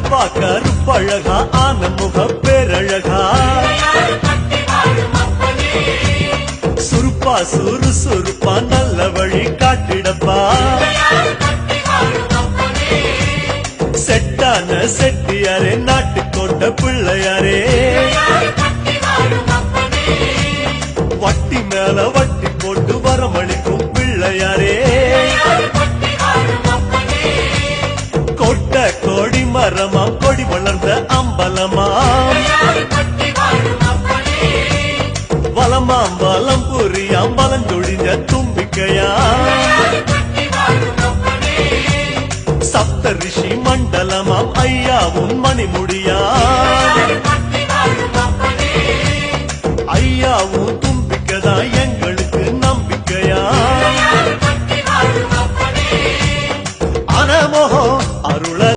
கருப்பா கருப்பழகா ஆனமுக பேரழகா சுருப்பா சுறுசுறுப்பா நல்ல வழி காட்டிடப்பா செட்டான செட்டியாரே நாட்டுக்கோட்ட பிள்ளையாரே வட்டி மேல வட்டி போட்டு வரமளிக்கும் பிள்ளையாரே கொட்ட கோடி மரமாம் கொடி வளர்ந்த அம்பலமாம் வலமாம் வலம் புரியாம் வலஞ்சொழிஞ்ச தும்பிக்கையாம் சப்த ரிஷி மண்டலமாம் ஐயாவும் மணிமுடியாம்